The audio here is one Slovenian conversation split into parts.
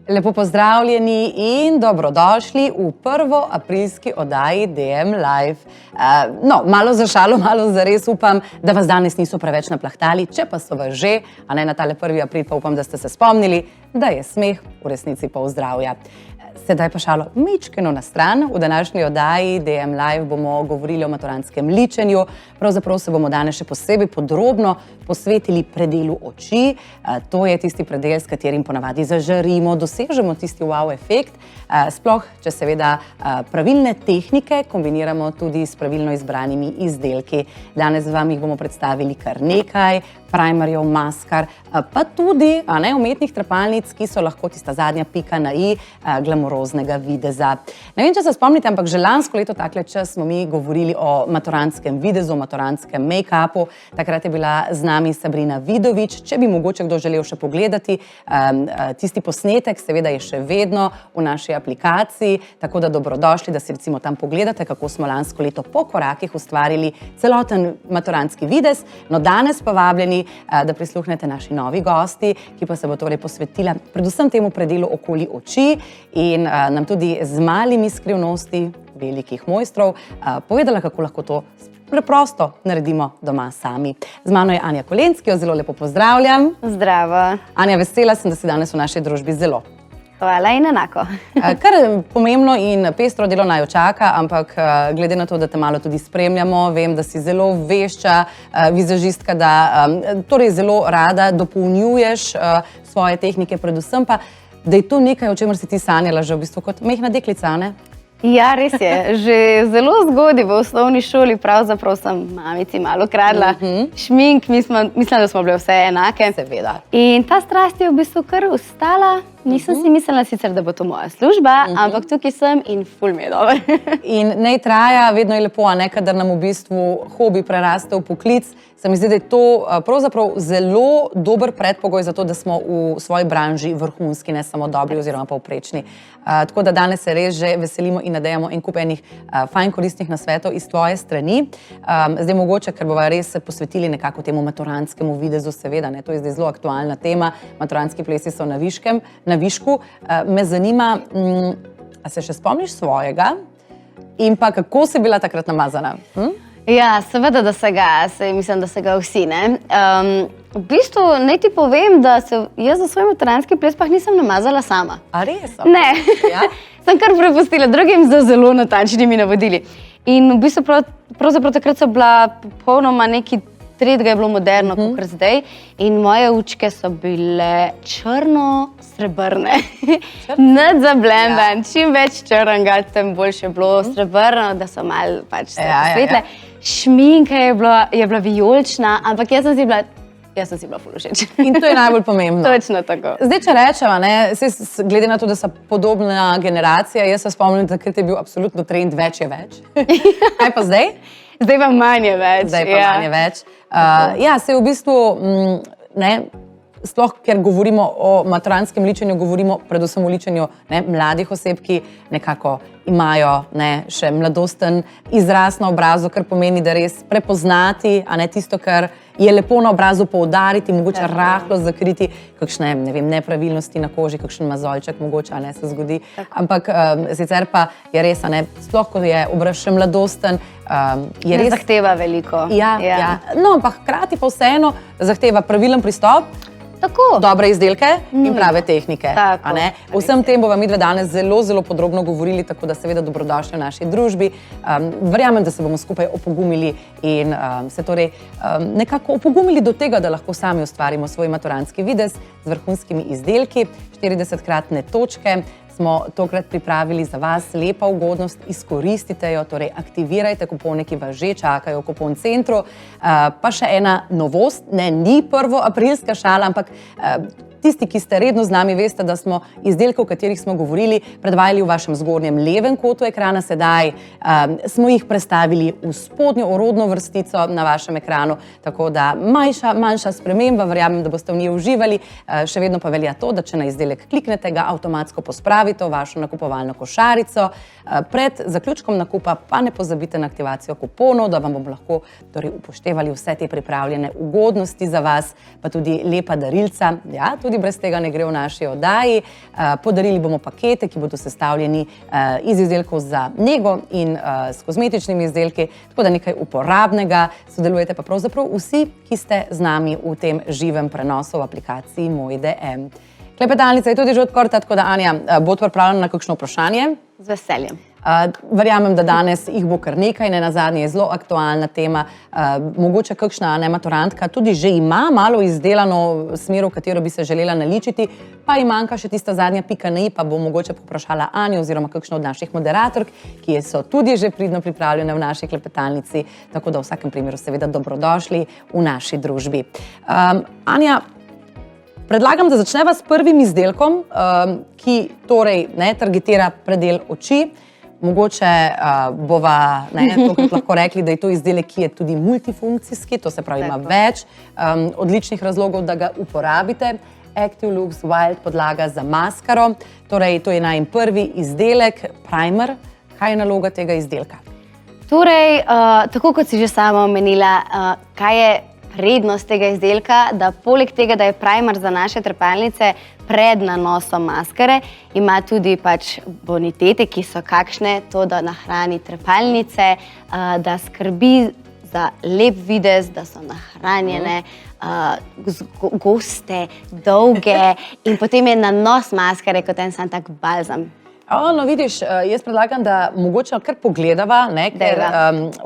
Lepo pozdravljeni in dobrodošli v prvo aprilski oddaji DM Live. No, malo za šalo, malo za res upam, da vas danes niso preveč naplahtali, če pa so vas že, a ne na tale 1. april, pa upam, da ste se spomnili, da je smeh v resnici pol zdravja. Sedaj pa šalo mičkeno na stran. V današnji oddaji DM Live bomo govorili o maturantskem ličenju. Pravzaprav se bomo danes še posebej podrobno posvetili predelu oči. To je tisti predel, s katerim ponavadi zažarimo, dosežemo tisti wow efekt. Sploh, če seveda pravilne tehnike kombiniramo tudi s pravilno izbranimi izdelki. Danes vam jih bomo predstavili kar nekaj, primerjev, maskar, pa tudi umetnih trepalnic, ki so lahko tista zadnja pika na i glamuroznega videza. Ne vem, če se spomnite, ampak že lansko leto takle čas smo mi govorili o maturantskem videzu, o maturantskem make-upu. Takrat je bila z nami Sabrina Vidovič. Če bi mogoče kdo želel še pogledati tisti posnetek, seveda je še vedno v naši aplikaciji, tako da dobrodošli, da si recimo tam pogledate, kako smo lansko leto po korakih ustvarili celoten maturantski videz. No, danes pa vabljeni, da prisluhnete naši novi gosti, ki pa se bo torej posvetila predvsem temu predelu okoli oči in nam tudi z malimi skrivnosti velikih mojstrov povedala, kako lahko to preprosto naredimo doma sami. Z mano je Anja Kolenc, ki jo zelo lepo pozdravljam. Zdravo. Anja, vesela sem, da si danes v naši družbi zelo. Hvala in enako. Kar pomembno in pestro delo naj čaka, ampak glede na to, da te malo tudi spremljamo, vem, da si zelo vešča vizažistka, da torej zelo rada dopolnjuješ svoje tehnike, predvsem pa, da je to nekaj, o čemer si ti sanjala že v bistvu kot majhna deklica, ne? Ja, res je. Že zelo zgodaj v osnovni šoli pravzaprav sem mamici malo kradla šmink, mislim, da smo bile vse enake. Seveda. In ta strast je v bistvu kar ostala. Nisem si mislila sicer, da bo to moja služba, ampak tukaj sem in ful mi je dobro. In naj traja, vedno je lepo, a ne, kadar nam v bistvu hobi preraste v poklic. Se mi zdi, da je to pravzaprav zelo dober predpogoj za to, da smo v svoji branži vrhunski, ne samo dobri oziroma povprečni. Tako da danes se res že veselimo in nadejamo en kup enih fajn koristnih nasvetov iz tvoje strani. Zdaj mogoče, ker bova res se posvetili nekako temu maturantskemu videzu, seveda, ne, to je zdaj zelo aktualna tema, maturantski plesi so na višku. Me zanima, a se še spomniš svojega in pa kako si bila takrat namazana? Ja, seveda, da se ga, mislim, da se ga vsi, ne. V bistvu, naj ti povem, da se jaz za svoj maturantski ples pa nisem namazala sama. A res? Ne, Ja? sem kar prepustila drugim z zelo natančnimi navodili. In v bistvu pravzaprav takrat so bila popolnoma neki trend, ga je bilo moderno, kakor zdaj. In moje učke so bile črno-srebrne. Nič zablendan, čim več črnega, tem boljše je bilo srebrno, da so malo pač svetle. Šminka je bila vijolična, ampak jaz sem si bila ful všeč. In to je najbolj pomembno. Točno tako. Zdaj, če rečeva, ne, glede na to, da so podobna generacija, jaz se spomnim, da takrat je bil absolutno trend več je več. Kaj pa zdaj? Zdaj pa manj je več. Zdaj pa manj je več. Ja, se v bistvu, ne, sploh, ker govorimo o maturantskem ličenju, govorimo predvsem o ličenju mladih oseb, ki nekako imajo še mladosten izraz na obrazu, kar pomeni, da res prepoznati, a ne tisto, kar je lepo na obrazu poudariti, mogoče rahlo zakriti kakšne, ne vem, nepravilnosti na koži, kakšen mazolček mogoče, a ne se zgodi. Ampak sicer pa je res, a ne, sploh, ko je obraz še mladosten, je res... Zahteva veliko. Ja. No, pa hkrati pa vseeno zahteva pravilen pristop, Tako. dobre izdelke in prave tehnike. Tako. A ne? Vsem tem bova midve danes zelo, zelo podrobno govorili, tako da seveda dobrodošli v naši družbi. Verjamem, da se bomo skupaj opogumili in se torej nekako opogumili do tega, da lahko sami ustvarimo svoj maturantski videz z vrhunskimi izdelki. 40-kratne točke smo tokrat pripravili za vas, lepa ugodnost, izkoristite jo, torej aktivirajte kupone, ki vas že čakajo v kupon centru. Pa še ena novost, ne, ni 1. aprilska šala, ampak tisti, ki ste redno z nami, veste, da smo izdelke, o katerih smo govorili, predvajali v vašem zgornjem levem kotu ekrana, sedaj smo jih prestavili v spodnjo orodno vrstico na vašem ekranu, tako da manjša sprememba, verjamem, da boste v njej uživali. Še vedno pa velja to, da če na izdelek kliknete, ga avtomatsko pospravite v vašo nakupovalno košarico. Pred zaključkom nakupa pa ne pozabite na aktivacijo kuponov, da vam bomo lahko torej upoštevali vse te pripravljene ugodnosti za vas, pa tudi lepa darilca. Ja, tudi brez tega ne gre v naši oddaji. Podarili bomo pakete, ki bodo sestavljeni iz izdelkov za nego in s kozmetičnimi izdelki, tako da nekaj uporabnega. Sodelujete pa pravzaprav vsi, ki ste z nami v tem živem prenosu v aplikaciji Moj DM. Klepetalnica je tudi že odprta, tako da Anja, bo pripravljena na kakšno vprašanje? Z veseljem. Verjamem, da danes jih bo kar nekaj, ne nazadnje je zelo aktualna tema. Mogoče kakšna maturantka tudi že ima malo izdelano smer, v katero bi se želela naličiti, pa ji manjka še tista zadnja pika na i, pa bo mogoče poprašala Anjo oziroma kakšno od naših moderatork, ki so tudi že pridno pripravljene v naši klepetalnici, tako da v vsakem primeru seveda dobrodošli v naši družbi. Anja, predlagam, da začneva s prvim izdelkom, ki torej targetira predel oči. Mogoče bova tokrat lahko rekli, da je to izdelek, ki je tudi multifunkcijski, to se pravi, ima več odličnih razlogov, da ga uporabite. Active Lux Wild podlaga za maskaro, torej to je najin prvi izdelek, primer. Kaj je naloga tega izdelka? Torej, tako kot si že sama omenila, kaj je prednost tega izdelka, da poleg tega, da je primer za naše trepalnice pred nanosom maskare, ima tudi bonitete, ki so kakšne, to, da nahrani trepalnice, da skrbi za lep videz, da so nahranjene, goste, dolge in potem je nanos maskare kot en sam tak balzam. No, vidiš, jaz predlagam, da mogoče kar pogledava, ker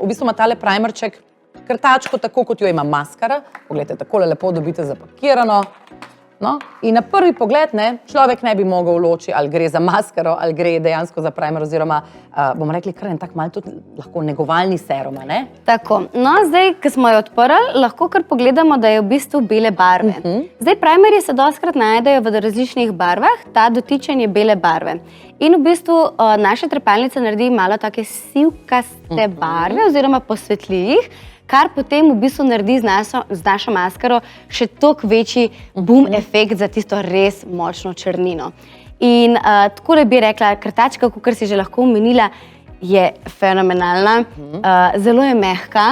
v bistvu ima tale primerček krtačko, tako kot jo ima maskara. Poglejte, takole lepo dobite zapakirano. In na prvi pogled človek ne bi mogel loči, ali gre za maskaro, ali gre dejansko za primer, oziroma bomo rekli kar en tak malo tudi lahko negovalni serum, ne? Tako, no zdaj, ko smo jo odprli, lahko kar pogledamo, da je v bistvu bele barve. Zdaj, primerji se dostikrat najdejo v različnih barvah, ta dotičen je bele barve. In v bistvu naše trepalnice naredi malo take sivkaste barve oziroma posvetli jih, kar potem v bistvu naredi z našo maskaro še toliko večji boom efekt za tisto res močno črnino. In tako da bi rekla, krtačka, kakor si že lahko omenila, je fenomenalna, zelo je mehka,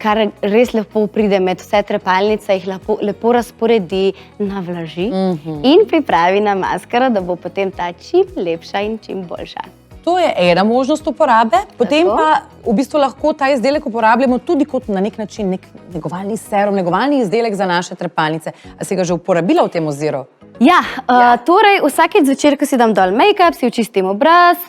kar res lepo pride med vse trepalnice, jih lepo razporedi, navlaži in pripravi na maskaro, da bo potem ta čim lepša in čim boljša. To je ena možnost uporabe, potem pa v bistvu lahko ta izdelek uporabljamo tudi kot na nek način negovalni serum, negovalni izdelek za naše trepalnice. A si ga že uporabila v tem oziru? Ja, torej vsakeč zvečer, ko si dam dol make-up, si očistim obraz,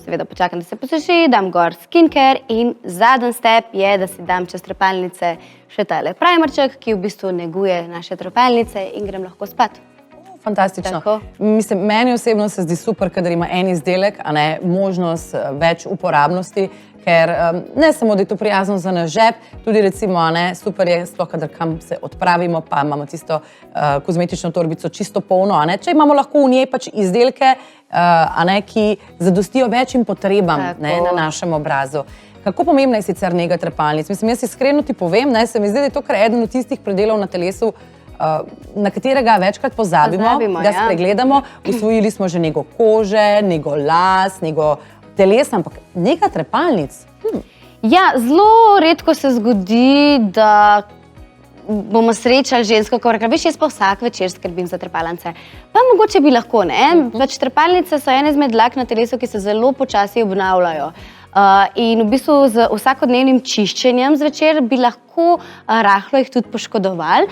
seveda počakam, da se posuši, dam gor skincare in zadnji step je, da si dam čez trepalnice še tale primerček, ki v bistvu neguje naše trepalnice in grem lahko spat. Fantastično. Mislim, meni osebno se zdi super, kadar ima en izdelek, a ne možnost več uporabnosti, ker ne samo, da je to prijazno za naš žep, tudi recimo, super je, sploh kadar kam se odpravimo, pa imamo tisto kozmetično torbico čisto polno, če imamo lahko v njej pač izdelke, ki zadostijo večjim potrebam na našem obrazu. Kako pomembna je sicer nega trepalnic? Mislim, jaz iskreno ti povem, se mi zdi, da je to kar eden od tistih predelov na telesu, na katerega večkrat pozabimo, ga spregledamo. Usvojili smo že nego kože, nego las, nego telesa, ampak nega trepalnic. Ja, zelo redko se zgodi, da bomo srečali žensko, ko rekla, veš, jaz pa vsak večer skrbim za trepalnice. Pa mogoče bi lahko, Pač trepalnice so ene izmed dlak na telesu, ki se zelo počasi obnavljajo. In v bistvu z vsakodnevnim čiščenjem zvečer bi lahko rahlo jih tudi poškodovali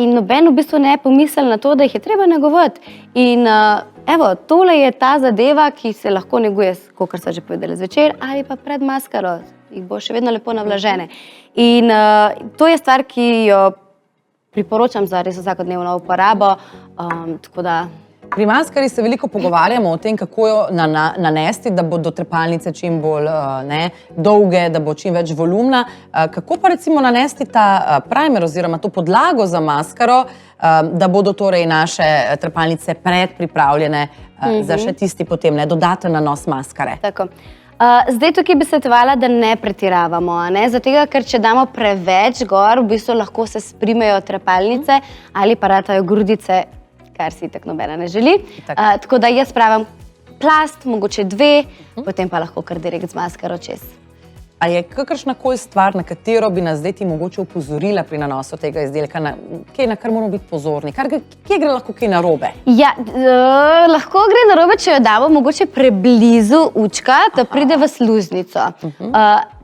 in noben v bistvu ne pomisli na to, da jih je treba negovati. In evo, tole je ta zadeva, ki se lahko neguje, kakor so že povedali, zvečer ali pa pred maskaro, jih bo še vedno lepo navlažene. In to je stvar, ki jo priporočam za res vsakodnevno uporabo, tako da... Pri maskari se veliko pogovarjamo o tem, kako jo nanesti, da bodo trepalnice čim bolj dolge, da bo čim več volumna. Kako pa recimo nanesti ta primer oziroma to podlago za maskaro, da bodo torej naše trepalnice predpripravljene za še tisti potem dodaten nanos maskare? Tako. Zdaj tukaj bi svetovala, da ne pretiravamo, zato ker če damo preveč gor, v bistvu lahko se sprimejo trepalnice ali pa ratajo grudice, kar si tako nobena ne želi. Tako da jaz pravim plast, mogoče 2, potem pa lahko kar direkt z maskaro čez. A je kakršnakoli stvar, na katero bi nas zdaj ti mogoče opozorila pri nanosu tega izdelka, na kar moramo biti pozorni? Kje gre lahko kaj narobe? Ja, lahko gre narobe, če jo damo mogoče preblizu učka, da pride v sluznico.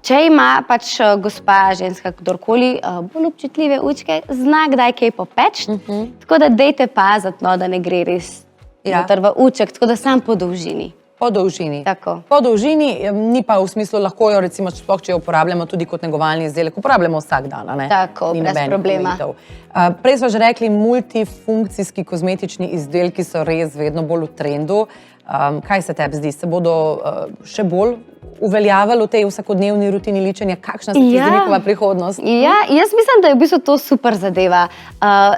Če ima pač gospa, ženska, kdorkoli bolj občutljive učke, zna kdaj kaj popeč, tako da dejte paziti, no, da ne gre res noter v uček, tako da sam po dolžini. Po dolžini. Tako. Po dolžini, ni pa v smislu lahko jo, recimo, sploh, če jo uporabljamo tudi kot negovalni izdelek, uporabljamo vsak dan, a ne? Tako, Ni brez nobenih problema. omejitev. Prej smo že rekli, multifunkcijski kozmetični izdelki so res vedno bolj v trendu. Kaj se tebi zdi? Se bodo še bolj uveljavili v tej vsakodnevni rutini ličenja? Kakšna se ti zdi njihova prihodnost? Ja, jaz mislim, da je v bistvu to super zadeva.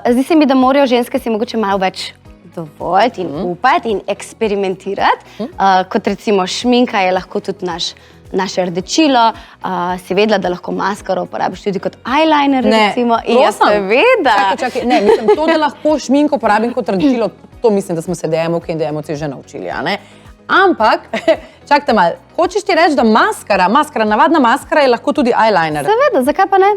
Zdi se mi, da morajo ženske si mogoče malo več dovoljiti in upati in eksperimentirati. Kot recimo šminka je lahko tudi naše rdečilo. Si vedela, da lahko maskaro uporabiš tudi kot eyeliner, recimo? Ja, seveda. Čakaj, ne, mislim, to, da lahko šminko uporabim kot rdečilo, to mislim, da smo se DM-ovke in DM-ovci že naučili, a ne? Ampak, čakajte malo, hočeš ti reči, da navadna maskara je lahko tudi eyeliner? Seveda, zakaj pa ne?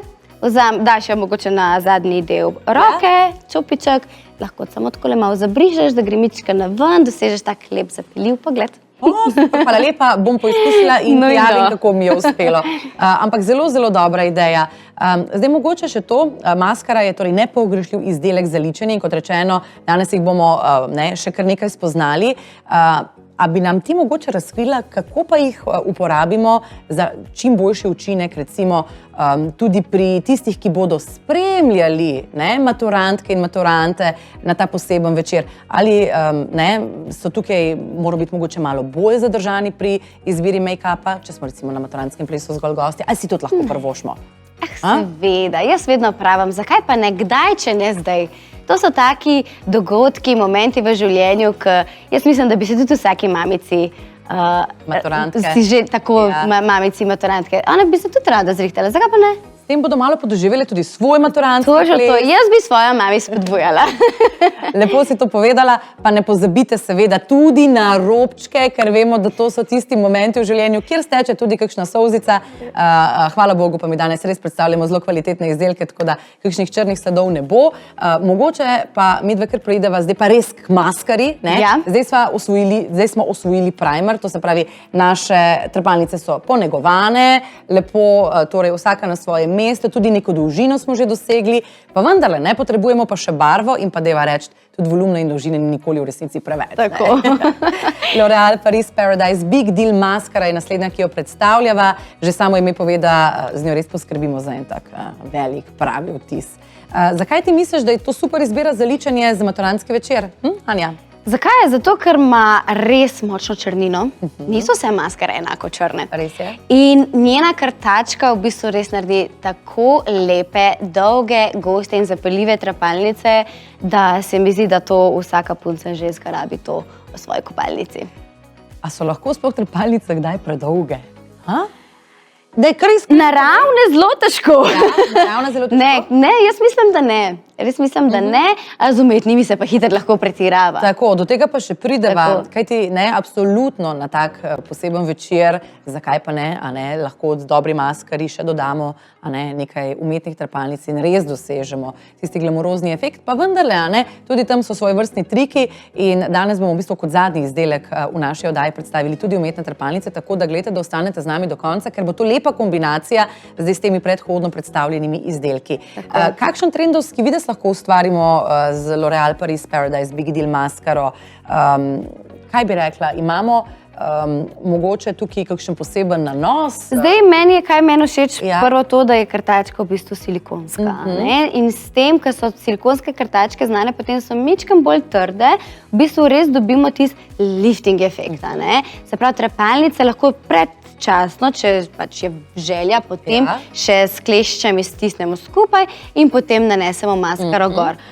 Daš jo mogoče na zadnji del roke, čopiček, lahko samo tako le malo zabrižeš, da gre mička na ven, dosežeš tak lep zapeljiv pogled. Super, hvala lepa, bom poizkusila in prijavim, kako mi je uspelo. Ampak zelo, zelo dobra ideja. Zdaj mogoče še to, maskara je torej nepogrešljiv izdelek za ličenje in kot rečeno, danes jih bomo še kar nekaj spoznali. A bi nam ti mogoče razkrila, kako pa jih uporabimo za čim boljši učinek, recimo tudi pri tistih, ki bodo spremljali maturantke in maturante na ta poseben večer. Ali so tukaj, morajo biti mogoče malo bolj zadržani pri izbiri make-upa, če smo recimo na maturantskem plesu zgolj gosti, ali si tudi lahko prvošmo? Seveda, jaz vedno pravim, zakaj pa ne kdaj, če ne zdaj. To so taki dogodki, momenti v življenju, ki jaz mislim, da bi se tudi vsaki mamici, maturantke, mamici maturantke, ona bi se tudi rada zrihtala, zakaj pa ne? S tem bodo malo podoživeli tudi svoj maturantski ples. Jaz bi svojo mami spodbujala. Lepo si to povedala, pa ne pozabite seveda tudi na robčke, ker vemo, da to so tisti momenti v življenju, kjer steče tudi kakšna solzica. Hvala Bogu, pa mi danes res predstavljamo zelo kvalitetne izdelke, tako da kakšnih črnih sledov ne bo. Mogoče pa midve kar preideva zdaj pa res k maskari. Zdaj smo osvojili primer, to se pravi, naše trepalnice so ponegovane, lepo, torej vsaka na svoje mesto, tudi neko dolžino smo že dosegli, pa vendarle ne potrebujemo pa še barvo in pa deva reči, tudi volumna in dolžine ni nikoli v resnici preveč. Tako. L'Oréal Paris Paradise Big Deal maskara je naslednja, ki jo predstavljava. Že samo ime pove, da z njo res poskrbimo za en tak velik, pravi vtis. Zakaj ti misliš, da je to super izbira za ličenje za maturantski večer? Anja? Zakaj? Zato, ker ima res močno črnino. Niso vse maskare enako črne. Res je. In njena krtačka v bistvu res naredi tako lepe, dolge, goste in zapeljive trepalnice, da se mi zdi, da to vsaka punca in ženska rabi to v svoji kopalnici. A so lahko sploh trepalnice kdaj predolge? Naravne zelo težko. Naravne zelo težko? Ne, jaz mislim, da ne. Res mislim, da ne, z umetnimi se pa hitro lahko pretirava. Tako, do tega pa še prideva, kajti ne, absolutno na tak poseben večer, zakaj pa ne, lahko z dobri maskari še dodamo nekaj umetnih trepalnic in res dosežemo tisti glamurozni efekt, pa vendarle, tudi tam so svoje vrstni triki in danes bomo v bistvu kot zadnji izdelek v naši oddaji predstavili tudi umetne trepalnice, tako da gledajte, da ostanete z nami do konca, ker bo to lepa kombinacija zdaj s temi predhodno predstavljenimi izdelki. Kakšen trendovski videz lahko ustvarimo z L'Oréal Paris Paradise Big Deal maskaro? Kaj bi rekla, imamo mogoče tukaj kakšen poseben nanos? Zdaj, meni všeč prvo to, da je krtačka v bistvu silikonska. In s tem, ker so silikonske krtačke znane, potem so mičkam bolj trde, v bistvu res dobimo tisti lifting efekt. Se pravi, trepalnice lahko predčasno, če pač je želja, potem še s kleščami stisnemo skupaj in potem nanesemo maskaro gor.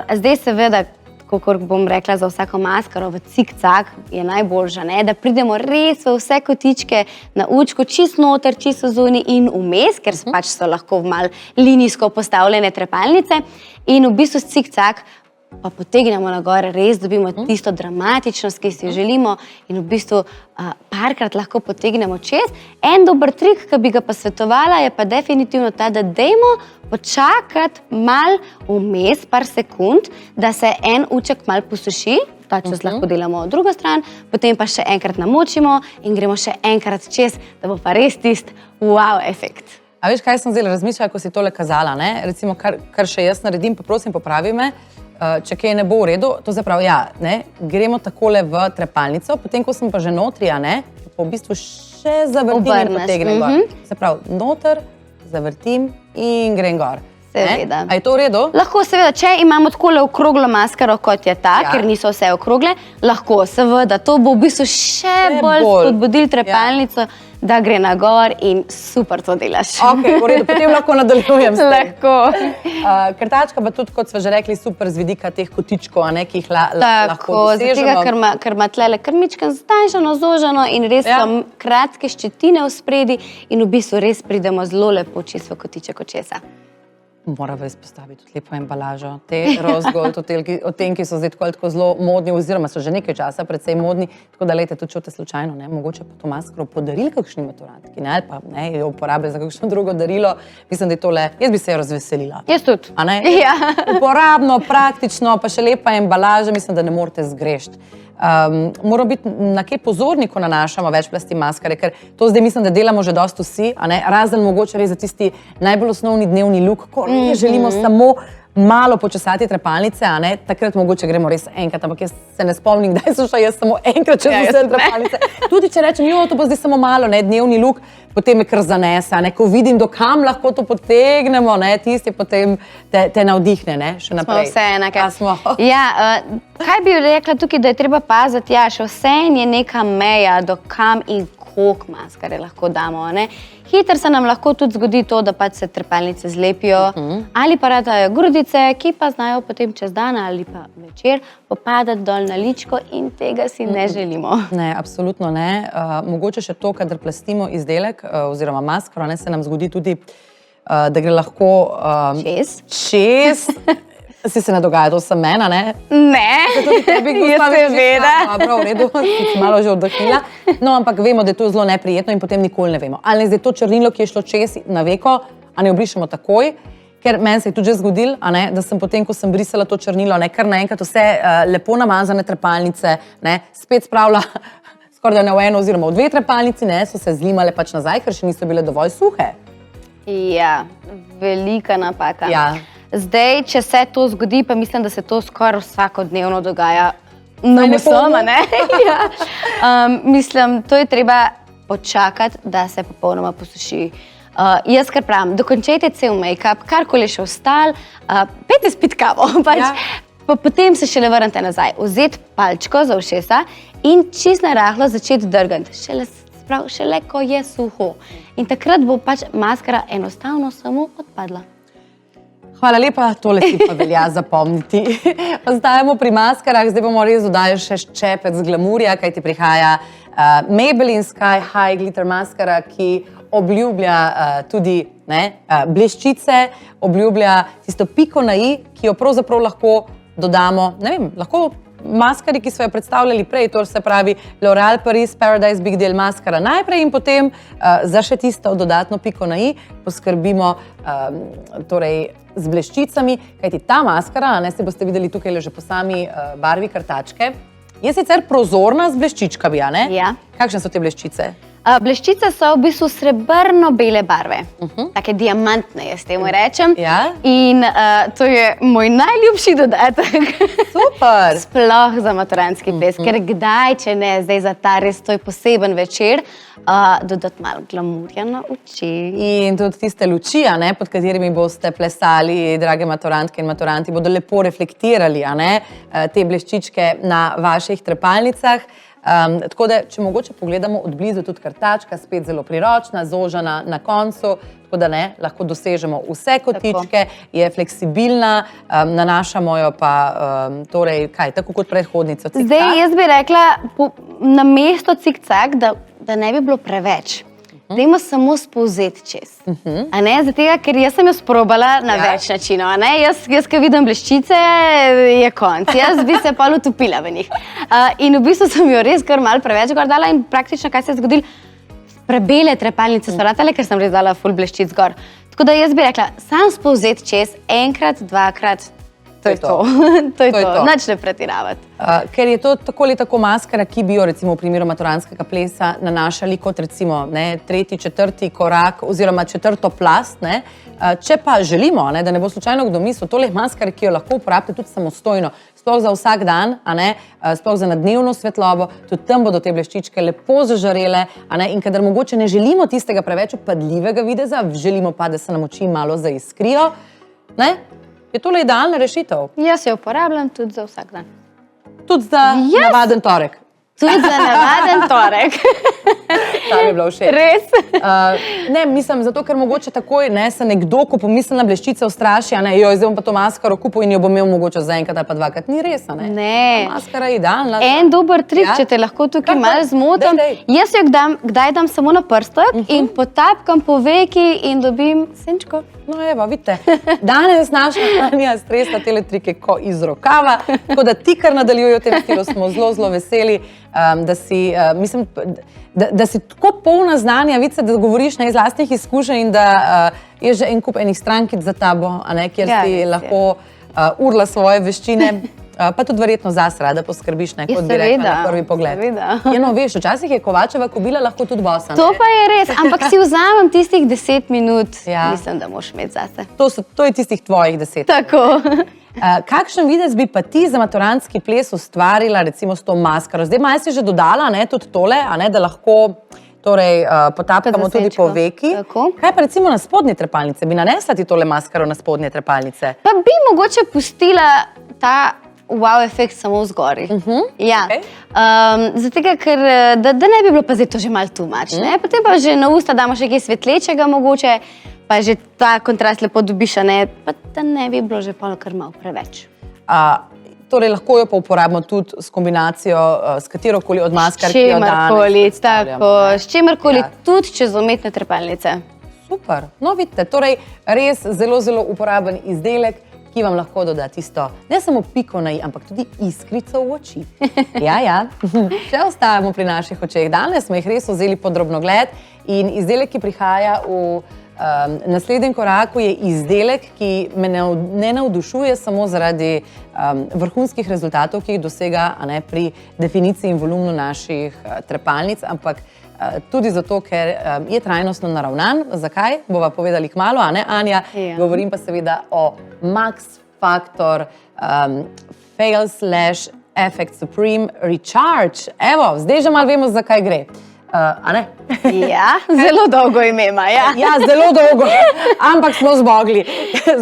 Zdaj seveda, kakor bom rekla za vsako maskaro, v cik-cak je najboljša, da pridemo res v vse kotičke na učku, čist noter, čist zunaj in vmes, ker pač so lahko malo linijsko postavljene trepalnice in v bistvu s cik-cak pa potegnemo na gore, res dobimo tisto dramatičnost, ki si jo želimo in v bistvu parkrat lahko potegnemo čez. En dober trik, ki bi ga pa svetovala, je pa definitivno ta, da dajmo počakati mal vmes, par sekund, da se en uček mal posuši, ta čas lahko delamo drugo stran, potem pa še enkrat namočimo in gremo še enkrat čez, da bo pa res tist wow efekt. A veš, kaj sem zdaj razmišljala, ko si tole kazala, ne? Recimo, kar še jaz naredim, pa prosim, popravi me, če kaj ne bo v redu, to zapravi, ja, ne? Gremo takole v trepalnico, potem, ko sem pa že notri, ne? Pa v bistvu še zavrtim in potegnem gor. Se pravi, noter, zavrtim in grem gor. Seveda. A je to v redu? Lahko seveda, če imamo takole okroglo maskaro, kot je ta, ker niso vse okrogle, lahko seveda, to bo v bistvu še bolj spodbudil trepalnico, da gre na gor in super to delaš. Ok, v redu, potem lahko nadaljujem. Lahko. Krtačka pa tudi, kot smo že rekli, super z vidika teh kotičkov, ki jih lahko dosežemo. Tako, ker ima tlele krmičke ztanjšano, zožano in res so kratke ščetine v spredi in v bistvu res pridemo zelo lepo čisto v kotiček očesa. Moramo izpostaviti tudi lepo embalažo. Te rose gold odtenki so zdaj tako zelo modni, oziroma so že nekaj časa precej modni, tako da lejte, tudi čute slučajno, mogoče pa to maskaro podarili kakšni maturantki, ali pa jo uporabili za kakšno drugo darilo. Mislim, da je tole, jaz bi se jo razveselila. Jaz tudi. Ja. Uporabno, praktično, pa še lepa embalaža, mislim, da ne morete zgrešiti. Moramo biti na kaj pozorni, ko nanašamo več plasti maskare, ker to zdaj mislim, da delamo že dosti vsi, razen mogoče res za tisti najbolj osnovni dnevni luk, ko želimo samo malo počesati trepalnice, takrat mogoče gremo res enkrat, ampak jaz se ne spomnim, kdaj so šla jaz samo enkrat čez vse trepalnice. Tudi če rečem, to bo zdaj samo malo, dnevni luk, potem me kar zanese, ko vidim, do kam lahko to potegnemo, tisti potem te navdihne, še naprej. Smo vse enake. Ja, kaj bi rekla tukaj, da je treba paziti, še vse je neka meja, do kam in koliko maskare lahko damo, Hitro se nam lahko tudi zgodi to, da pač se trepalnice zlepijo, ali pa ratajo grudice, ki pa znajo potem čez dan ali pa večer popadati dol na ličko in tega si ne želimo. Ne, absolutno ne. Mogoče še to, kadar plastimo izdelek oziroma maskaro, se nam zgodi tudi, da gre lahko čez. Si se ne dogaja, to sem mena, ne? Ne, jaz seveda. Dobro, v redu, si malo že oddahnila. No, ampak vemo, da je to zelo neprijetno in potem nikoli ne vemo. Ali zdaj to črnilo, ki je šlo čez na veko, a ne obrišemo takoj, ker meni se je tudi že zgodilo, da sem potem, ko sem brisala to črnilo, kar naenkrat vse lepo namazane trepalnice, spet spravila skoraj da ne v eno oziroma v dve trepalnici, so se zlimale pač nazaj, ker še niso bile dovolj suhe. Ja, velika napaka. Ja. Zdaj, če se to zgodi, pa mislim, da se to skoraj vsakodnevno dogaja. Mislim, to je treba počakati, da se popolnoma posuši. Jaz kar pravim, dokončajte cel make-up, karkoli še ostal, pejte spit kavo, potem se šele vrnite nazaj. Vzeti palčko za ušesa in čisto narahlo začeti drgati. Šele ko je suho. In takrat bo pač maskara enostavno samo odpadla. Hvala lepa, tole si pa velja zapomniti. Ostajamo pri maskarah, zdaj bomo res dodali še ščepec glamurja, kaj ti prihaja Maybelline Sky High Glitter maskara, ki obljublja tudi bleščice, obljublja tisto piko na i, ki jo pravzaprav lahko dodamo, ne vem, lahko maskari, ki so jo predstavljali prej, to se pravi L'Oréal Paris Paradise Big Deal maskara najprej in potem za še tisto dodatno piko na i poskrbimo z bleščicami, kajti ta maskara, se boste videli tukaj že po sami barvi krtačke, je sicer prozorna z bleščičkami, Ja. Kakšne so te bleščice? Bleščice so v bistvu srebrno-bele barve, take diamantne, jaz temu rečem. Ja. In to je moj najljubši dodatek. Super! Sploh za maturantski ples, ker kdaj, če ne, zdaj za ta res toj poseben večer, dodati malo glamurja na oči. In tudi tiste luči, pod katerimi boste plesali, drage maturantke in maturanti, bodo lepo reflektirali te bleščičke na vaših trepalnicah. Tako da, če mogoče pogledamo od blizu, tudi krtačka, spet zelo priročna, zožana na koncu, tako da lahko dosežemo vse kotičke, je fleksibilna, nanašamo jo pa, tako kot predhodnico. Zdaj, jaz bi rekla, na mesto cikcak, da ne bi bilo preveč. dajmo samo spolzeti čez. A ne, zato, ker jaz sem jo sprobala na več načinov. A ne, jaz ki vidim bleščice, je konc. Jaz bi se pa utopila v njih. In v bistvu sem jo res kar malo preveč gor dala in praktično, kaj se je zgodilo, prebele trepalnice so ratale, ker sem res dala ful bleščic gor. Tako da jaz bi rekla, sam spolzeti čez, enkrat, dvakrat, to je to. To je to, nič ne pretiravati. Ker je to tako ali tako maskara, ki bi jo recimo v primeru maturantskega plesa nanašali kot recimo tretji, četrti korak oziroma četrto plast. Če pa želimo, da ne bo slučajno kdo mislil, tole je maskara, ki jo lahko uporabite tudi samostojno, sploh za vsak dan, sploh za nadnevno svetlobo, tudi tam bodo te bleščičke lepo zažarele in kadar mogoče ne želimo tistega preveč upadljivega videza, želimo pa, da se nam oči malo zaiskrijo, je tole idealna rešitev. Jaz jo uporabljam tudi za vsak dan. Tudi za navaden torek. Tudi za navaden torek. Ta mi je bila všeč. Res? Ne, mislim, zato ker mogoče takoj se nekdo, ko pomisli na bleščice, ustraši, joj, zdaj bom pa to maskaro kupil in jo bom imel mogoče za enkrat ali pa dvakrat. Ni res, ne? Ne. Maskara je idealna. En dober trik, če te lahko tukaj malo zmotim. Jaz jo kdaj dam samo na prstek in potapkam po veki in dobim senčko. No, evo, vidite, danes naša Anja stresla tele trike ko iz rokava, tako da ti, kar nadaljujo v tem stilu, smo zelo veseli, da si tako polna znanja, vidite, da govoriš iz lastnih izkušenj in da je že en kup enih strankic za tabo, kjer si lahko urla svoje veščine. Pa tudi verjetno zase rada poskrbiš, kot bi rekla na prvi pogled. No, veš, včasih je Kovačeva kobila lahko tudi bosa. To pa je res, ampak si vzamem tistih 10 minut, mislim, da moraš imeti zase. To je tistih tvojih 10. Tako. Kakšen videz bi pa ti za maturantski ples ustvarila, recimo s to maskaro? Zdaj malo si že dodala tudi tole, da lahko potapkamo tudi po veki. Kaj pa recimo na spodnje trepalnice? Bi nanesla ti tole maskaro na spodnje trepalnice? Pa bi mogoče pustila ta wow efekt samo vzgori. Zato, ker da ne bi bilo pa zdaj to že malo too much. Potem pa že na usta damo še kaj svetlečega mogoče, pa že ta kontrast lepo dobiš, pa da ne bi bilo že kar malo preveč. Torej lahko jo pa uporabimo tudi s kombinacijo s katerokoli od maskar, ki jo danes. S čemerkoli, tudi čez umetne trepalnice. Super. No, vidite, torej res zelo uporaben izdelek, ki vam lahko doda tisto, ne samo piko na i, ampak tudi iskrico v oči. Še ostajamo pri naših očeh. Danes smo jih res vzeli pod drobnogled in izdelek, ki prihaja v naslednjem koraku, je izdelek, ki me ne navdušuje samo zaradi vrhunskih rezultatov, ki jih dosega pri definiciji in volumnu naših trepalnic, ampak tudi zato, ker je trajnostno naravnan. Zakaj? Bova povedali kmalu, Anja? Govorim pa seveda o Max Factor Fail/Effect Supreme Recharge. Evo, zdaj že malo vemo, zakaj gre. Ja, zelo dolgo ime ima, Ja, zelo dolgo, ampak smo zmogli.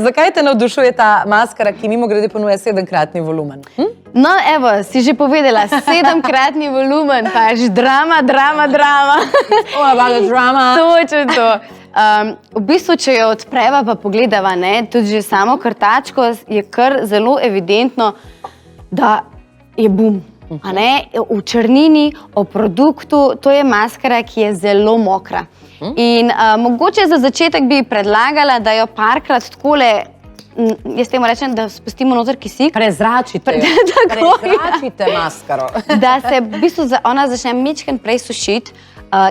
Zakaj te navdušuje ta maskara, ki mimogrede ponuja 7-kratni volumen? No, evo, si že povedala, 7-kratni volumen, pač drama. Točno to. V bistvu, če jo odpreva pa pogledava, tudi že samo krtačko, je kar zelo evidentno, da je bum. V črnini, o produktu, to je maskara, ki je zelo mokra. In mogoče za začetek bi predlagala, da jo parkrat takole, jaz temu rečem, da spustimo noter kisik. Prezračite jo. Prezračite maskaro. Da se v bistvu ona začne mičken prej sušiti,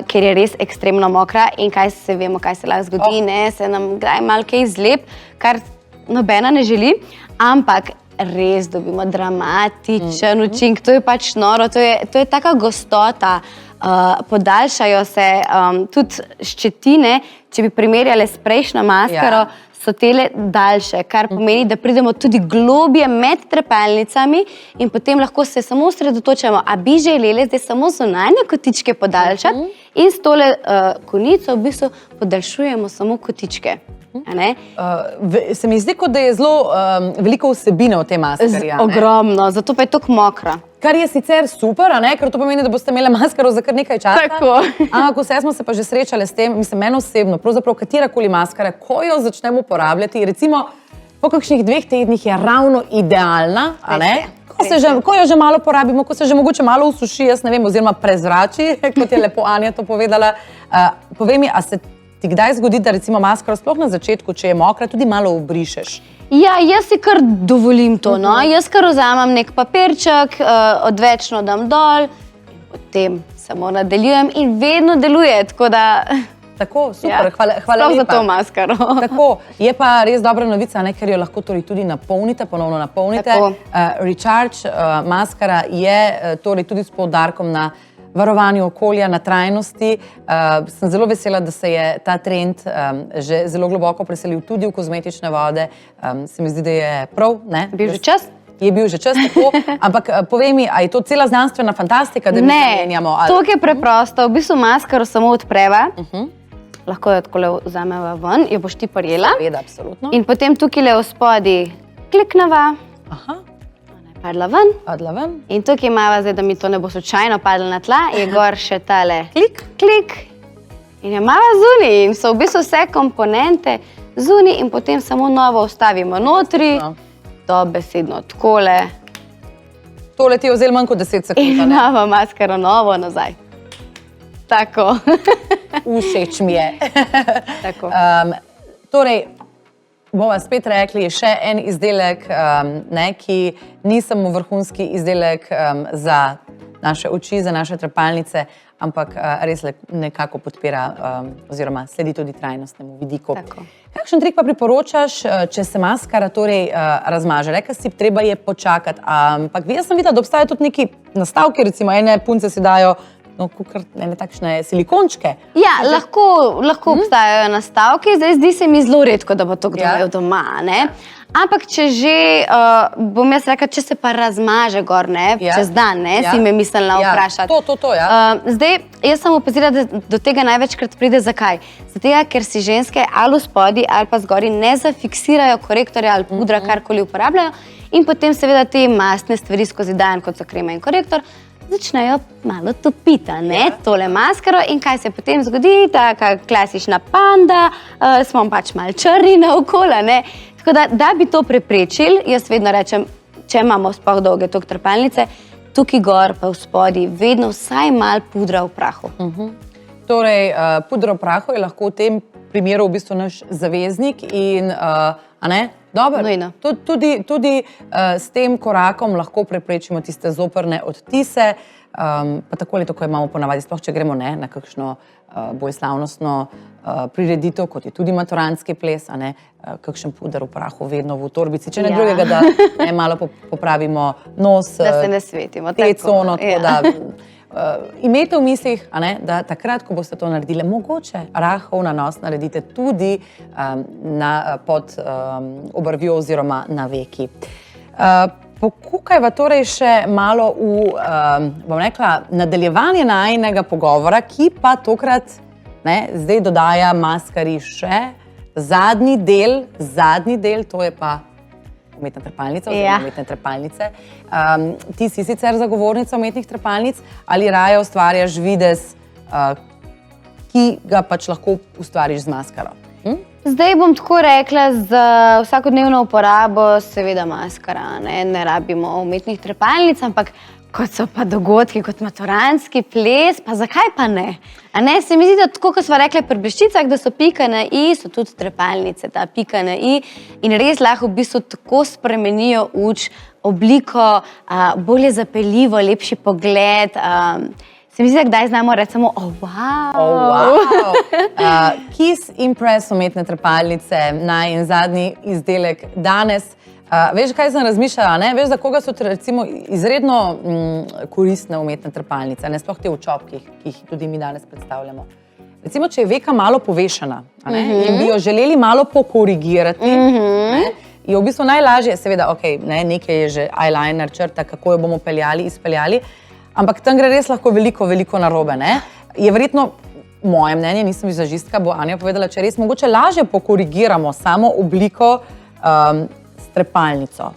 ker je res ekstremno mokra in vemo, kaj se lahko zgodi, se nam kdaj malo kaj zlep, kar nobena ne želi, ampak res dobimo dramatičen učinek, to je pač noro, to je taka gostota, podaljšajo se tudi ščetine, če bi primerjali s prejšnjo maskaro, so tele daljše, kar pomeni, da pridemo tudi globje med trepalnicami in potem lahko se samo osredotočamo, a bi želeli zdaj samo zunanje kotičke podaljšati in s tole konico v bistvu podaljšujemo samo kotičke. Se mi zdi, kot da je zelo veliko vsebine v tej maskari. Ogromno, zato pa je tako mokra. Kar je sicer super, ker to pomeni, da boste imeli maskaro za kar nekaj časa. Tako. Ampak vse smo se pa že srečali s tem, mislim, meni osebno, pravzaprav katerakoli maskara, ko jo začnemo uporabljati, recimo po kakšnih 2 tednih je ravno idealna, Ko jo že malo porabimo, ko se že mogoče malo usuši, jaz ne vem, oziroma prezrači, kot je lepo Anja to povedala. Povej mi, a se ti kdaj zgodi, da recimo maskaro sploh na začetku, če je mokra, tudi malo obrišeš? Ja, jaz si kar dovolim to, no. Jaz kar vzamem nek papirček, odvečno dam dol in potem samo nadaljujem in vedno deluje, tako da... Tako, super, Ja, hvala sploh lepa. za to maskaro. Tako, je pa res dobra novica, ker jo lahko tudi napolnite, ponovno napolnite. Tako. Recharge maskara je torej tudi s poudarkom na varovanju okolja, na trajnosti. Sem zelo vesela, da se je ta trend že zelo globoko preselil tudi v kozmetične vode. Se mi zdi, da je prav, ne? Bil že čas? Je bil že čas, tako. Ampak povej mi, a je to cela znanstvena fantastika, da mi zamenjamo? Ne, to je preprosto. V bistvu maskaro samo odpreva. Lahko jo takole vzameva ven, jo boš ti prijela. Seveda, absolutno. In potem tukaj v spodaj klikneva, Aha, ona je padla ven. padla ven. In tukaj imava zdaj, da mi to ne bo slučajno padlo na tla, je gor še tale klik. In jo imava zunaj in so v bistvu vse komponente zunaj in potem samo novo vstavimo notri, dobesedno takole. Tole ti je vzelo manj kot 10 sekund. In imava maskaro novo nazaj. Tako. Všeč mi je. Tako. Torej, bova spet rekli, še en izdelek, ki ni samo vrhunski izdelek za naše oči, za naše trepalnice, ampak res nekako podpira oziroma sledi tudi trajnostnemu vidiku. Tako. Kakšen trik pa priporočaš, če se maskara torej razmaže? Rekla si, treba je počakati, ampak jaz sem videla, da obstajajo tudi neki nastavki, recimo ene punce si dajo ene takšne silikončke. Ja, lahko obstajajo nastavki, zdaj zdi se mi zelo redko, da bo to kdo imel doma, ne? Ampak če že, bom jaz rekla, če se pa razmaže gor, ne, čez dan, ne, si me mislila vprašati. To, ja. Zdaj, jaz sem opazila, da do tega največkrat pride. Zakaj? Zato, ker si ženske ali v spodaj ali pa zgori ne zafiksirajo korektorja ali pudra, karkoli uporabljajo in potem seveda te mastne stvari skozi dan, kot so krema in korektor, začnejo malo topiti, ne, tole maskaro in kaj se potem zgodi, taka klasična panda, smo pač malo črni naokoli, ne. Tako da bi to preprečili, jaz vedno rečem, če imamo sploh dolge tok trepalnice, tukaj gor pa v spodaj vedno vsaj malo pudra v prahu. Torej, pudra v prahu je lahko v tem primeru v bistvu naš zaveznik in, a ne? Dobro, tudi s tem korakom lahko preprečimo tiste zoprne odtise, pa tako ali tako imamo ponavadi, sploh če gremo na kakšno bolj slavnostno prireditev, kot je tudi maturantski ples, kakšen puder v prahu vedno v torbici, če ne drugega, da malo popravimo nos, da se ne svetimo, pecono, tako da imejte v mislih, da takrat, ko boste to naredili, mogoče rahel nanos naredite tudi pod obrvjo oziroma na veki. Pokukajva torej še malo v, bom rekla, nadaljevanje najinega pogovora, ki pa tokrat zdaj dodaja maskari še zadnji del, to je pa umetna trepalnica oziroma umetne trepalnice. Ti si sicer zagovornica umetnih trepalnic ali raje ustvarjaš videz, ki ga pač lahko ustvariš z maskaro? Zdaj bom tako rekla, za vsakodnevno uporabo seveda maskara, ne rabimo umetnih trepalnic, ampak kot so pa dogodki, kot maturantski ples, pa zakaj pa ne? Se mi zdi, da tako, kot smo rekli pri bleščicah, da so pika na i, so tudi trepalnice, ta pika na i in res lahko v bistvu tako spremenijo oč, obliko, bolje zapeljivo, lepši pogled. Se mi zdi, da kdaj znamo reči samo, wow. Kiss Impress umetne trepalnice, naj in zadnji izdelek danes. Veš, kaj sem razmišljala, ne? Veš, za koga so recimo izredno koristne umetne trepalnice, sploh te v čopkih, ki jih tudi mi danes predstavljamo. Recimo, če je veka malo povešena in bi jo želeli malo pokorigirati, je v bistvu najlažje, seveda, nekaj je že eyeliner, črta, kako jo bomo peljali, izpeljali, ampak tam gre res lahko veliko narobe. Je verjetno, moje mnenje, nisem vizažistka, bo Anja povedala, če res mogoče lažje pokorigiramo samo obliko trepalnico.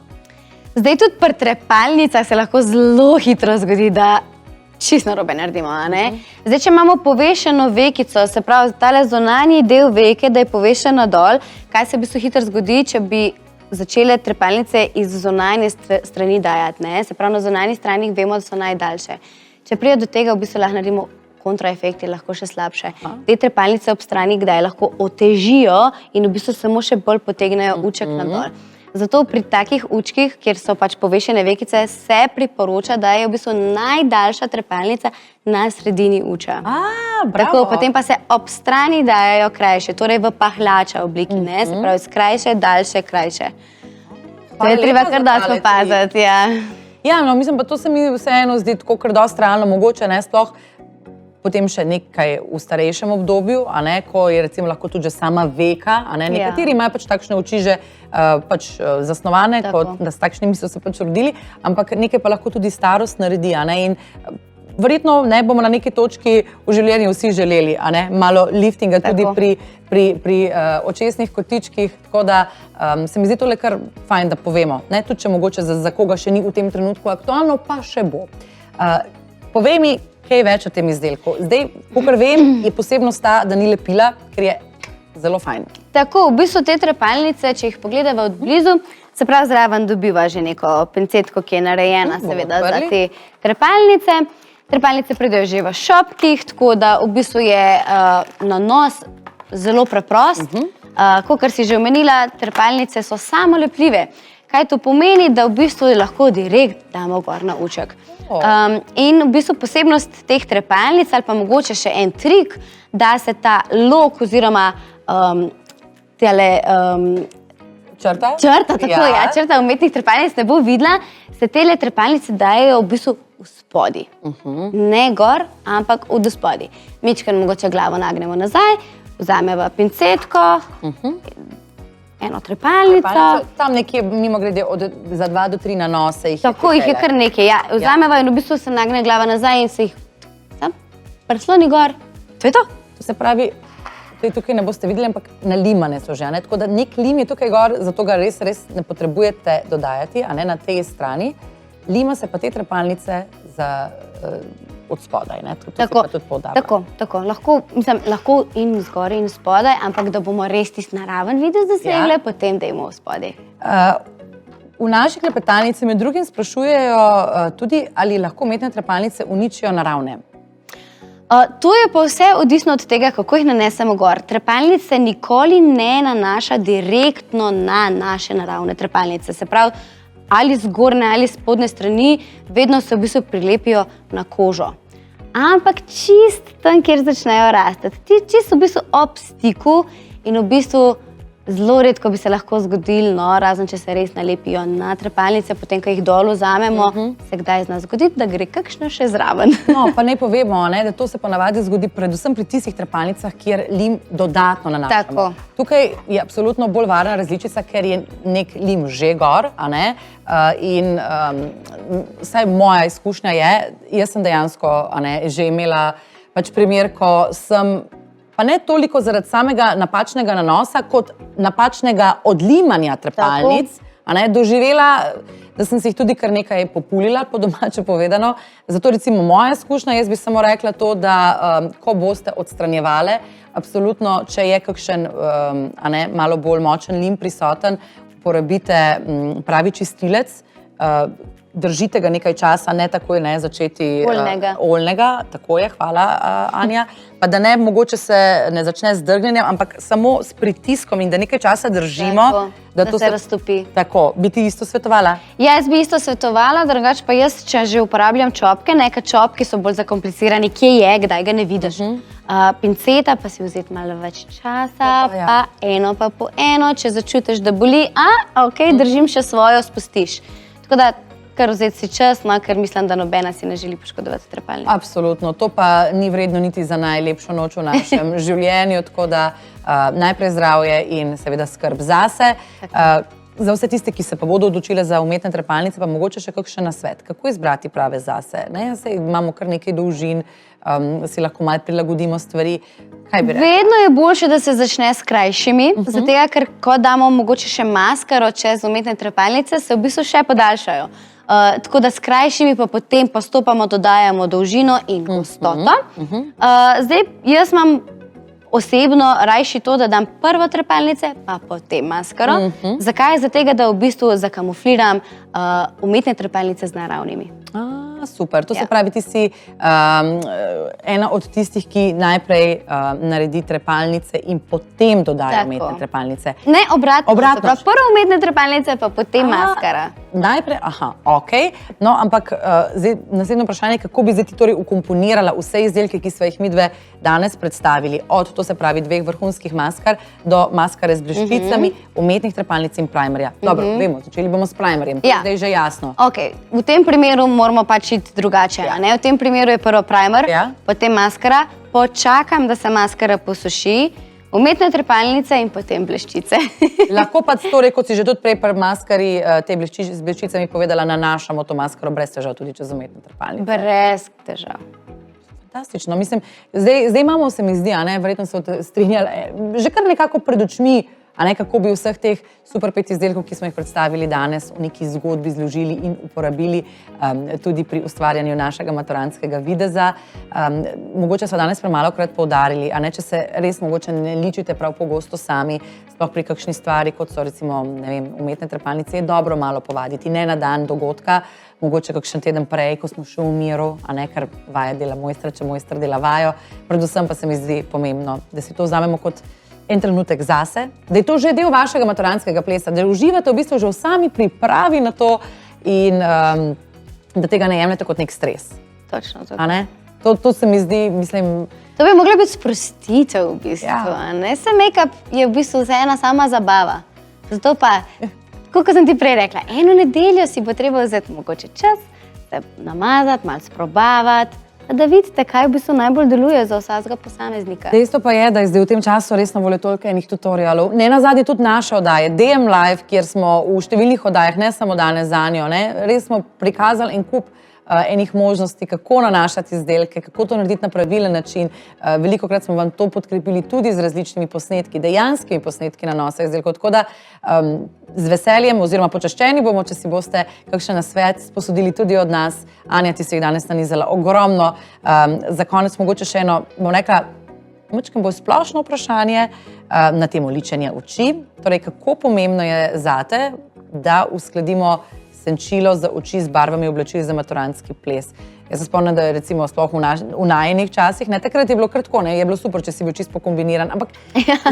Zdaj tudi pri trepalnicah se lahko zelo hitro zgodi, da čisto narobe naredimo. Zdaj, če imamo povešeno vekico, se pravi, tale zunanji del veke, da je povešeno dol, kaj se v bistvu hitro zgodi, če bi začele trepalnice iz zunanje strani dajati. Ne? Se pravi, na zunanjih stranih vemo, da so najdaljše. Če pride do tega, v bistvu lahko naredimo kontraefekti, lahko še slabše. Te trepalnice ob strani kdaj lahko otežijo in v bistvu samo še bolj potegnejo uček nadol. Zato pri takih učkih, kjer so pač povešene vekice, se priporoča, da je v bistvu najdaljša trepalnica na sredini uča. Tako, potem pa se ob strani dajajo krajše, torej v pahljača obliki, ne? Se pravi, skrajše, daljše, krajše. To je treba kar dosti opaziti, ja. Ja, no, mislim, pa to se mi vseeno zdi tako kar dosti realno mogoče, ne, sploh potem še nekaj v starejšem obdobju, a ne, ko je recimo lahko tudi že sama veka, a ne, nekateri imajo pač takšne oči že zasnovane, kot da s takšnimi so se pač rodili, ampak nekaj pa lahko tudi starost naredi, a ne, in verjetno ne bomo na neki točki v življenju vsi želeli, a ne, malo liftinga tudi pri očesnih kotičkih, tako da se mi zdi tole kar fajn, da povemo, ne, tudi če mogoče za koga še ni v tem trenutku aktualno, pa še bo. Povej mi, kaj več o tem izdelku. Zdaj, kakor vem, je posebnost ta, da ni lepila, ker je zelo fajn. Tako, v bistvu te trepalnice, če jih pogledava od blizu, se pravi zraven dobiva že neko pincetko, ki je narejena seveda za te trepalnice. Trepalnice pridejo že v šopkih, tako da v bistvu je nanos zelo preprost. Kakor si že omenila, trepalnice so samolepljive. Kaj to pomeni? Da v bistvu lahko direkt damo gor na uček. In v bistvu posebnost teh trepalnic ali pa mogoče še en trik, da se ta lok oziroma črta umetnih trepalnic ne bo videla, se tele trepalnice dajejo v bistvu v spodi. Ne gor, ampak v spodaj. Mičkeno mogoče glavo nagnemo nazaj, vzameva pincetko, eno trepalnico. Tam nekje mimo grede za 2 do 3 nanose jih je. Tako jih je kar nekaj, ja. Vzameva in v bistvu se nagne glava nazaj in se jih prisloni gor. To je to. To se pravi, tukaj ne boste videli, ampak nalimane so že, ne? Tako da nek lim je tukaj gor, zato ga res ne potrebujete dodajati, a ne na tej strani. Lima se pa te trepalnice za od spodaj, ne? Tako. Lahko in zgoraj in spodaj, ampak da bomo res tisti naraven videz dosegle, potem dajmo v spodaj. V naši klepetalnici med drugim sprašujejo tudi, ali lahko umetne trepalnice uničijo naravne. To je pa vse odvisno od tega, kako jih nanesemo gor. Trepalnice nikoli ne nanaša direktno na naše naravne trepalnice. Se pravi, ali zgornje ali spodnje strani, vedno se v bistvu prilepijo na kožo. Ampak čist tam, kjer začnejo rastati, čist v bistvu ob stiku in v bistvu zelo redko bi se lahko zgodilo, no, razen če se res nalepijo na trepalnice, potem, ko jih dol vzamemo, se kdaj zna zgoditi, da gre kakšno še zraven. No, pa ne povemo, ne, da to se ponavadi zgodi predvsem pri tistih trepalnicah, kjer lim dodatno nanašamo. Tako. Tukaj je absolutno bolj varna različica, ker je nek lim že gor, a ne, in vsaj moja izkušnja je, jaz sem dejansko, a ne, že imela pač primer, ko sem pa ne toliko zaradi samega napačnega nanosa, kot napačnega odlimanja trepalnic, a ne, doživela, da sem si jih tudi kar nekaj populila, po domače povedano. Zato recimo moja izkušnja, jaz bi samo rekla to, da ko boste odstranjevale, absolutno, če je kakšen a ne, malo bolj močen lim prisoten, uporabite pravi čistilec, držite ga nekaj časa, ne takoj ne začeti oljnega, tako je, hvala Anja, pa da ne mogoče se ne začne z drgnjenjem, ampak samo s pritiskom in da nekaj časa držimo, da se raztopi. Tako, bi ti isto svetovala? Jaz bi isto svetovala, drugače pa jaz, če že uporabljam čopke, nekaj čopki so bolj zakomplicirani, kje je, kdaj ga ne vidiš. Pinceta pa si vzeti malo več časa, pa eno pa po eno, če začutiš, da boli, ok, držim še svojo, spustiš. Tako da, kar vzeti si čas, no, ker mislim, da nobena si ne želi poškodovati trepalnic. Absolutno, to pa ni vredno niti za najlepšo noč v našem življenju, tako da najprej zdravje in seveda skrb zase. Za vse tiste, ki se pa bodo odločile za umetne trepalnice, pa mogoče še kakšen nasvet. Kako izbrati prave zase? Saj imamo kar nekaj dolžin, si lahko malo prilagodimo stvari. Kaj bi rekla? Vedno je boljše, da se začne s krajšimi, zato ker ko damo mogoče še maskaro čez umetne trepalnice, se v bistvu še podaljšajo. Tako da s krajšimi pa potem postopoma dodajamo dolžino in gostoto. Zdaj, jaz imam osebno rajši to, da dam prvo trepalnice, pa potem maskaro. Zakaj? Zato, da v bistvu zakamufliram umetne trepalnice z naravnimi. Super, to se pravi, ti si ena od tistih, ki najprej naredi trepalnice in potem dodaja umetne trepalnice. Ne, obratno. Prvo umetne trepalnice, pa potem maskara. Najprej, ok. No, ampak naslednje vprašanje, kako bi zdaj ti torej ukomponirala vse izdelke, ki sva jih midve danes predstavili, od, to se pravi, 2 vrhunskih maskar do maskare z bleščicami, umetnih trepalnic in primerja. Dobro, vemo, začeli bomo s primerjem, to je zdaj že jasno. Ok, v tem primeru moramo pač iti drugače. V tem primeru je prvo primer, potem maskara, počakam, da se maskara posuši, umetne trepalnice in potem bleščice. Lahko pa torej, kot si že tudi prej pri maskari te z bleščicami povedala, nanašamo to maskaro brez težav tudi čez umetne trepalnice. Brez težav. Fantastično. Mislim, zdaj imamo, se mi zdi, verjetno se strinjali, že kar nekako pred očmi, kako bi vseh teh super 5 izdelkov, ki smo jih predstavili danes, v neki zgodbi zložili in uporabili tudi pri ustvarjanju našega maturantskega videza. Mogoče so danes premalokrat poudarili, če se res mogoče ne ličite prav pogosto sami, sploh pri kakšni stvari, kot so recimo, ne vem, umetne trepalnice, je dobro malo povaditi, ne na dan dogodka, mogoče kakšen teden prej, ko smo še v miru, ker vaja dela mojstra, če mojster dela vajo. Predvsem pa se mi zdi pomembno, da si to vzamemo kot en trenutek zase, da je to že del vašega maturantskega plesa, da uživate v bistvu že v sami pripravi na to in da tega ne jemljete kot nek stres. Točno to. To se mi zdi, mislim... To bi mogla biti sprostitev v bistvu. Se make-up je v bistvu ena sama zabava. Zato pa, kot sem ti prej rekla, eno nedeljo si bo treba vzeti mogoče čas, se namazati, malo sprobavati, da vidite, kaj v bistvu najbolj deluje za vsakega posameznika. Dejstvo pa je, da je zdaj v tem času res na voljo toliko enih tutorialov. Ne nazadnje tudi naše oddaje, DM Live, kjer smo v številnih oddajah, ne samo danes zanjo, res smo prikazali en kup enih možnosti, kako nanašati izdelke, kako to narediti na pravilen način. Velikokrat smo vam to podkrepili tudi z različnimi posnetki, dejanskimi posnetki nanosa izdelkov. Tako da z veseljem oziroma počaščeni bomo, če si boste kakšen nasvet sposodili tudi od nas. Anja, ti si jih danes nanizala ogromno. Za konec mogoče še eno, bom rekla, malo bolj splošno vprašanje na temo ličenja oči. Torej, kako pomembno je zate, da uskladimo senčilo za oči z barvami oblačil za maturantski ples. Jaz se spomnim, da je recimo sploh v najinih časih, takrat je bilo kar tako, je bilo super, če si bil čisto pokombiniran, ampak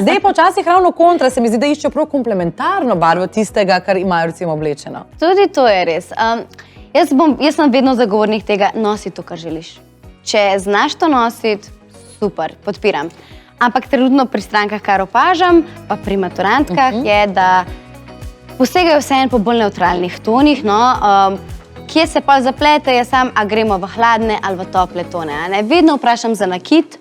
zdaj pa včasih ravno kontra, se mi zdi, da iščejo prav komplementarno barvo tistega, kar imajo recimo oblečeno. Tudi to je res. Jaz sem vedno zagovornik tega, nosi to, kar želiš. Če znaš to nositi, super, podpiram. Ampak trenutno pri strankah, kar opažam, pa pri maturantkah je, da posegajo vseeno po bolj nevtralnih tonih, kje se pa zaplete, je sam, a gremo v hladne ali v tople tone. Vedno vprašam za nakit,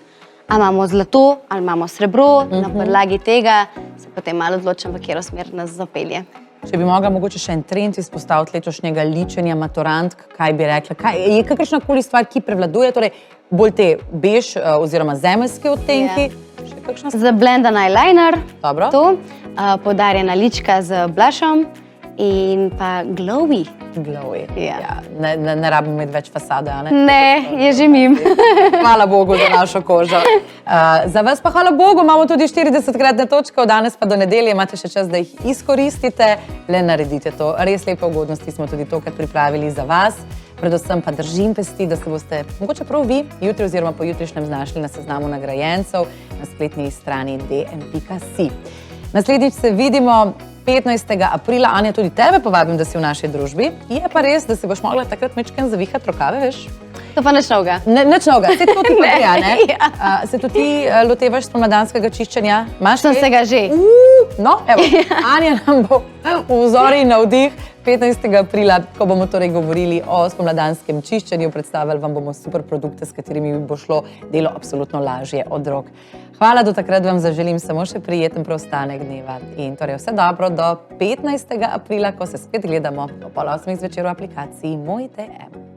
a imamo zlato ali imamo srebro, na podlagi tega se potem malo odločam, v katero smer nas zapelje. Če bi mogla mogoče še en trend izpostaviti letošnjega ličenja maturantk, kaj bi rekla? Je kakršnakoli stvar, ki prevladuje, torej bolj te bež oziroma zemeljski odtenki? Zablendan eyeliner, to, poudarjena lička z blushom in pa glowy. Glowy, ne rabimo imeti več fasade, Ne, je že mim. Hvala Bogu za našo kožo. Za vas pa hvala Bogu, imamo tudi 40-kratne točke, od danes pa do nedelje imate še čas, da jih izkoristite, le naredite to. Res lepe ugodnosti smo tudi tokrat pripravili za vas. Predvsem pa držim pesti, da se boste mogoče prav vi jutri oziroma pojutrišnjem znašli na seznamu nagrajencev na spletni strani dm.si. Naslednjič se vidimo 15. aprila. Anja, tudi tebe povabim, da si v naši družbi. Je pa res, da si boš mogla takrat mečken zavihati rokave, veš? To pa nič novega. Nič novega. Se to ti podreja, ne? Se to ti lotevaš spomladanskega čiščenja? Sem se ga že. No, evo, Anja nam bo v vzori in navdih 15. aprila, ko bomo torej govorili o spomladanskem čiščenju, predstavili vam bomo super produkte, s katerimi bo šlo delo absolutno lažje od rok. Hvala, do takrat vam zaželim samo še prijeten preostanek dneva in torej vse dobro do 15. aprila, ko se spet gledamo o 7:30 zvečer v aplikaciji Moj TM.